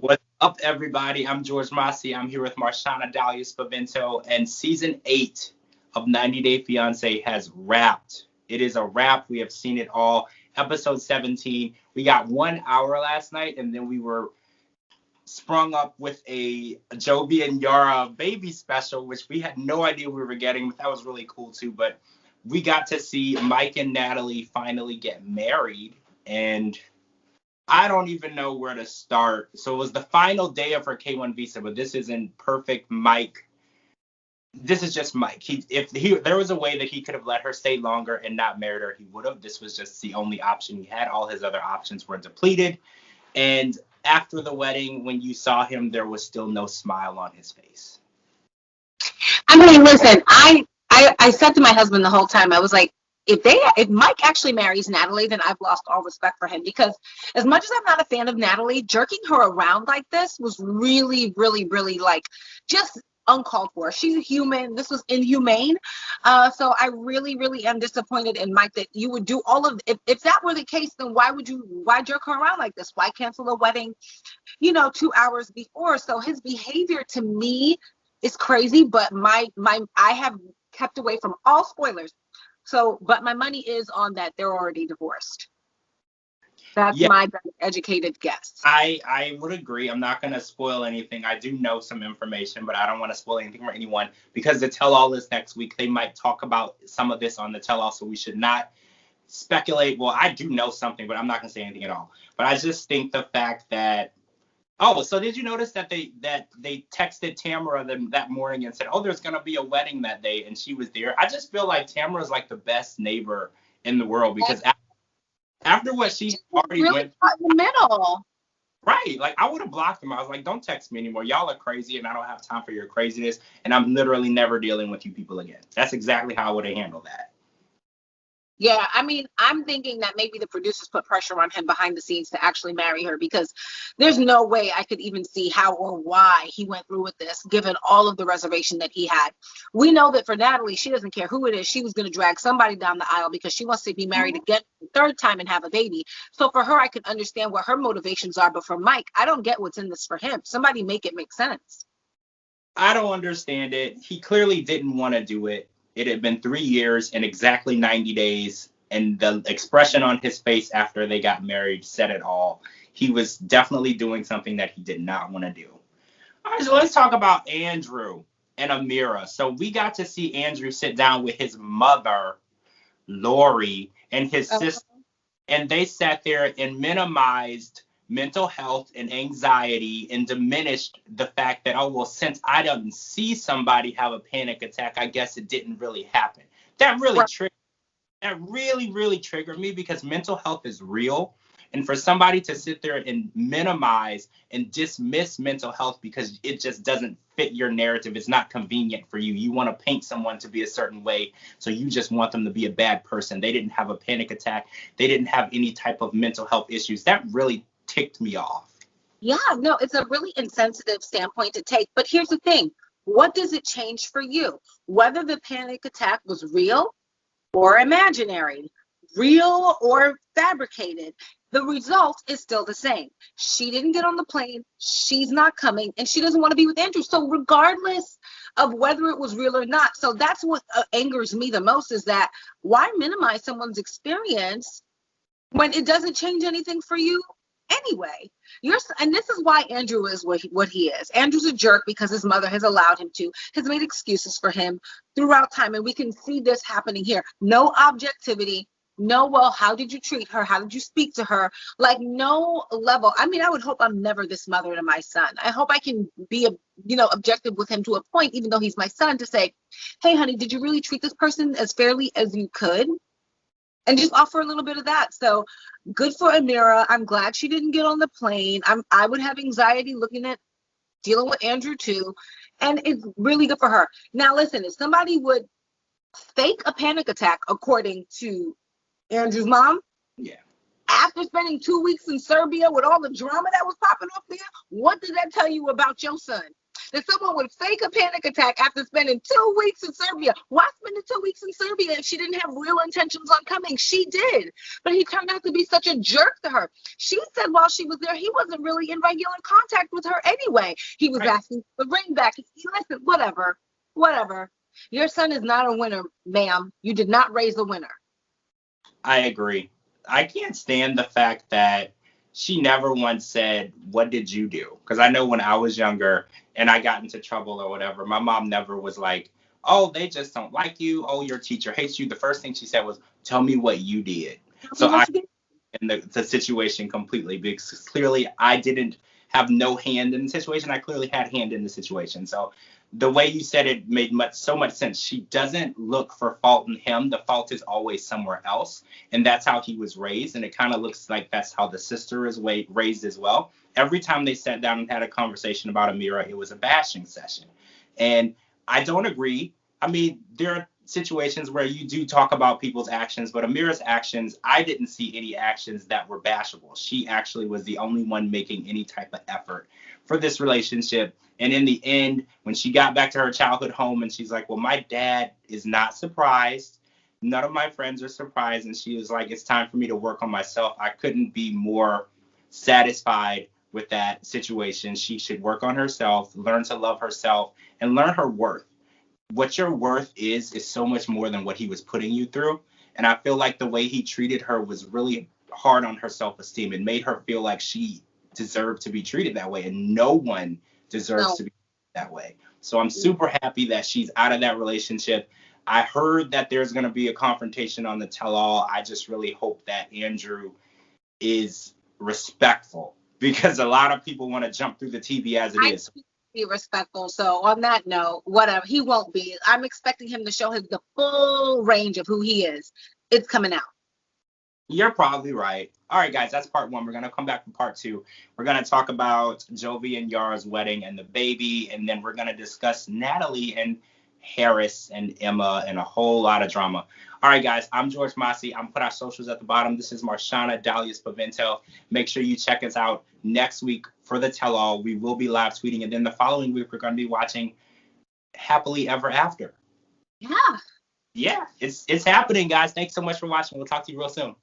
What's up, everybody? I'm George Mossey. I'm here with Marshana, Dahlia, Spavento, and season 8 of 90 Day Fiancé has wrapped. It is a wrap. We have seen it all. Episode 17. We got 1 hour last night, and then we were sprung up with a Jovi and Yara baby special, which we had no idea we were getting. That was really cool, too. But we got to see Mike and Natalie finally get married, and I don't even know where to start. So it was the final day of her K1 visa, but this isn't perfect Mike. This is just Mike. If there was a way that he could have let her stay longer and not married her, he would have. This was just the only option he had. All his other options were depleted. And after the wedding, when you saw him, there was still no smile on his face. I mean, listen, I said to my husband the whole time, I was like, if Mike actually marries Natalie, then I've lost all respect for him, because as much as I'm not a fan of Natalie, jerking her around like this was really, really, really like just uncalled for. She's a human. This was inhumane. So I really, really am disappointed in Mike that you would do all of, if that were the case, then why jerk her around like this? Why cancel a wedding, 2 hours before? So his behavior to me is crazy, but I have kept away from all spoilers. So, but my money is on that they're already divorced. That's my educated guess. I would agree. I'm not going to spoil anything. I do know some information, but I don't want to spoil anything for anyone, because the tell-all is next week. They might talk about some of this on the tell-all, so we should not speculate. Well, I do know something, but I'm not going to say anything at all. But I just think the fact that, so did you notice that they texted Tamara that morning and said, there's going to be a wedding that day, and she was there? I just feel like Tamara's like the best neighbor in the world, because after what she already really went in the middle. Right. Like, I would have blocked them. I was like, don't text me anymore. Y'all are crazy, and I don't have time for your craziness, and I'm literally never dealing with you people again. That's exactly how I would have handled that. Yeah, I mean, I'm thinking that maybe the producers put pressure on him behind the scenes to actually marry her, because there's no way I could even see how or why he went through with this, given all of the reservation that he had. We know that for Natalie, she doesn't care who it is. She was going to drag somebody down the aisle because she wants to be married again the third time and have a baby. So for her, I can understand what her motivations are. But for Mike, I don't get what's in this for him. Somebody make it make sense. I don't understand it. He clearly didn't want to do it. It had been 3 years and exactly 90 days, and the expression on his face after they got married said it all. He was definitely doing something that he did not want to do. All right, so let's talk about Andrew and Amira. So we got to see Andrew sit down with his mother, Lori, and his sister, and they sat there and minimized mental health and anxiety and diminished the fact that, since I didn't see somebody have a panic attack, I guess it didn't really happen. That really, really triggered me, because mental health is real. And for somebody to sit there and minimize and dismiss mental health because it just doesn't fit your narrative, it's not convenient for you. You want to paint someone to be a certain way, so you just want them to be a bad person. They didn't have a panic attack. They didn't have any type of mental health issues. That really ticked me off. Yeah, no, it's a really insensitive standpoint to take. But here's the thing. What does it change for you? Whether the panic attack was real or imaginary, real or fabricated, the result is still the same. She didn't get on the plane. She's not coming, and she doesn't want to be with Andrew. So regardless of whether it was real or not, so that's what angers me the most, is that why minimize someone's experience when it doesn't change anything for you anyway? And this is why Andrew is what he is. Andrew's a jerk because his mother has allowed him to, has made excuses for him throughout time, and we can see this happening here. No objectivity. No, well, how did you treat her? How did you speak to her? Like, no level. I mean, I would hope I'm never this mother to my son. I hope I can be objective with him to a point, even though he's my son, to say, hey, honey, did you really treat this person as fairly as you could? And just offer a little bit of that. So good for Amira. I'm glad she didn't get on the plane. I would have anxiety looking at dealing with Andrew too. And it's really good for her. Now, listen, if somebody would fake a panic attack, according to Andrew's mom, after spending 2 weeks in Serbia with all the drama that was popping up there, what does that tell you about your son? that someone would fake a panic attack after spending 2 weeks in Serbia. Why spend the 2 weeks in Serbia if she didn't have real intentions on coming? She did. But he turned out to be such a jerk to her. She said while she was there, he wasn't really in regular contact with her anyway. He was asking for the ring back. Listen, whatever. Your son is not a winner, ma'am. You did not raise a winner. I agree. I can't stand the fact that she never once said, "What did you do?" Because I know when I was younger and I got into trouble or whatever, my mom never was like, "Oh, they just don't like you. Oh, your teacher hates you." The first thing she said was, "Tell me what you did." So I in the situation completely, because clearly I didn't have no hand in the situation. I clearly had hand in the situation. So the way you said it made so much sense. She doesn't look for fault in him. The fault is always somewhere else. And that's how he was raised. And it kind of looks like that's how the sister is raised as well. Every time they sat down and had a conversation about Amira, it was a bashing session. And I don't agree. I mean, there are situations where you do talk about people's actions, but Amira's actions, I didn't see any actions that were bashable. She actually was the only one making any type of effort for this relationship. And in the end, when she got back to her childhood home and she's like, well, my dad is not surprised. None of my friends are surprised. And she was like, it's time for me to work on myself. I couldn't be more satisfied with that situation. She should work on herself, learn to love herself, and learn her worth. What your worth is so much more than what he was putting you through. And I feel like the way he treated her was really hard on her self-esteem. It made her feel like she deserved to be treated that way. And no one deserves to be that way. So I'm super happy that she's out of that relationship. I heard that there's going to be a confrontation on the tell-all. I just really hope that Andrew is respectful, because a lot of people want to jump through the TV as it is. Be respectful. So on that note, whatever, he won't be. I'm expecting him to show his the full range of who he is. It's coming out. You're probably right. All right, guys, that's part one. We're going to come back for part two. We're going to talk about Jovi and Yara's wedding and the baby, and then we're going to discuss Natalie and Harris and Emma and a whole lot of drama. All right, guys, I'm George Mossey. I'm put our socials at the bottom. This is Marshana, Dahlia, Spavento. Make sure you check us out next week for the tell-all. We will be live tweeting, and then the following week, we're going to be watching Happily Ever After. Yeah. Yeah, it's happening, guys. Thanks so much for watching. We'll talk to you real soon.